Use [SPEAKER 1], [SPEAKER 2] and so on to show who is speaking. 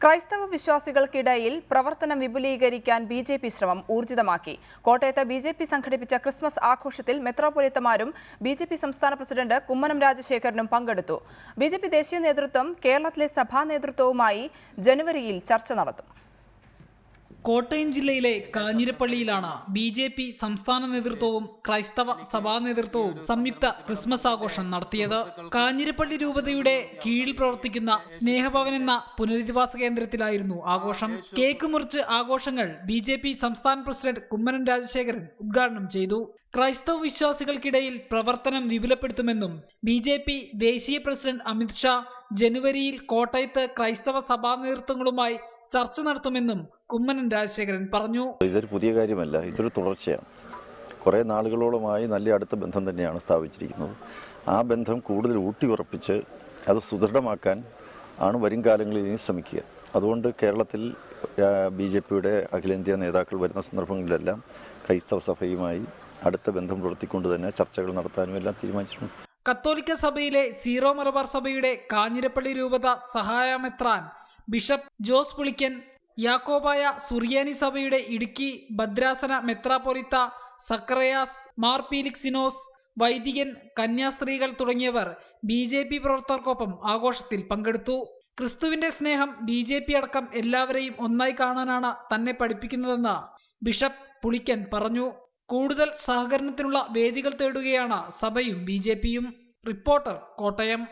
[SPEAKER 1] ക്രൈസ്തവ വിശ്വാസികൾക്കിടയിൽ പ്രവർത്തനം വിപുലീകരിക്കാൻ ബി.ജെ.പി. ശ്രമം ഊർജിതമാക്കി. കോട്ടയത്ത് ബി.ജെ.പി. സംഘടിപ്പിച്ച ക്രിസ്മസ് ആഘോഷത്തിൽ മെത്രാപ്പൊലീത്തമാരും ബി.ജെ.പി. സംസ്ഥാന പ്രസിഡന്റ് കുമ്മനം രാജശേഖരനും പങ്കെടുത്തു. ബി.ജെ.പി. ദേശീയ നേതൃത്വം കേരളത്തിലെ സഭാ നേതൃത്വവുമായി ജനുവരിയിൽ ചർച്ച നടത്തും.
[SPEAKER 2] കോട്ടയം ജില്ലയിലെ കാഞ്ഞിരപ്പള്ളിയിലാണ് ബി.ജെ.പി. സംസ്ഥാന നേതൃത്വവും ക്രൈസ്തവ സഭാ നേതൃത്വവും സംയുക്ത ക്രിസ്മസ് ആഘോഷം നടത്തിയത്. കാഞ്ഞിരപ്പള്ളി രൂപതയുടെ കീഴിൽ പ്രവർത്തിക്കുന്ന സ്നേഹഭവൻ എന്ന പുനരധിവാസ കേന്ദ്രത്തിലായിരുന്നു ആഘോഷം. കേക്ക് മുറിച്ച് ആഘോഷങ്ങൾ ബി.ജെ.പി. സംസ്ഥാന പ്രസിഡന്റ് കുമ്മനം രാജശേഖരൻ ഉദ്ഘാടനം ചെയ്തു. ക്രൈസ്തവ വിശ്വാസികൾക്കിടയിൽ പ്രവർത്തനം വിപുലപ്പെടുത്തുമെന്നും ബി.ജെ.പി. ദേശീയ പ്രസിഡന്റ് അമിത് ഷാ ജനുവരിയിൽ കോട്ടയത്ത് ക്രൈസ്തവ സഭാ നേതൃത്വങ്ങളുമായി ചർച്ച നടത്തുമെന്നും കുമ്മനം രാജശേഖരൻ പറഞ്ഞു.
[SPEAKER 3] ഇതൊരു പുതിയ കാര്യമല്ല, ഇതൊരു തുടർച്ചയാണ്. കുറേ നാളുകളോളമായി നല്ല അടുത്ത ബന്ധം തന്നെയാണ് സ്ഥാപിച്ചിരിക്കുന്നത്. ആ ബന്ധം കൂടുതൽ ഊട്ടിയുറപ്പിച്ച് അത് സുദൃഢമാക്കാൻ ആണ് വരും കാലങ്ങളിൽ ഇനി ശ്രമിക്കുക. അതുകൊണ്ട് കേരളത്തിൽ ബി.ജെ.പിയുടെ അഖിലേന്ത്യാ നേതാക്കൾ വരുന്ന സന്ദർഭങ്ങളിലെല്ലാം ക്രൈസ്തവ സഭയുമായി അടുത്ത ബന്ധം പുലർത്തിക്കൊണ്ട് തന്നെ ചർച്ചകൾ നടത്താനും എല്ലാം തീരുമാനിച്ചിട്ടുണ്ട്.
[SPEAKER 2] കത്തോലിക്ക സഭയിലെ സീറോ മലബാർ സഭയുടെ കാഞ്ഞിരപ്പള്ളി രൂപത സഹായമെത്രാൻ ബിഷപ്പ് ജോസ് പുളിക്കൻ, യാക്കോബായ സുറിയാനി സഭയുടെ ഇടുക്കി ഭദ്രാസന മെത്രാപ്പൊലീത്ത സക്കറിയാസ് മാർ പീലിക്സിനോസ്, വൈദികൻ, കന്യാസ്ത്രീകൾ തുടങ്ങിയവർ ബി.ജെ.പി. പ്രവർത്തകർക്കൊപ്പം ആഘോഷത്തിൽ പങ്കെടുത്തു. ക്രിസ്തുവിന്റെ സ്നേഹം ബി.ജെ.പി. അടക്കം എല്ലാവരെയും ഒന്നായി കാണാനാണ് തന്നെ പഠിപ്പിക്കുന്നതെന്ന് ബിഷപ്പ് പുളിക്കൻ പറഞ്ഞു. കൂടുതൽ സഹകരണത്തിനുള്ള വേദികൾ തേടുകയാണ് സഭയും ബി.ജെ.പിയും. റിപ്പോർട്ടർ, കോട്ടയം.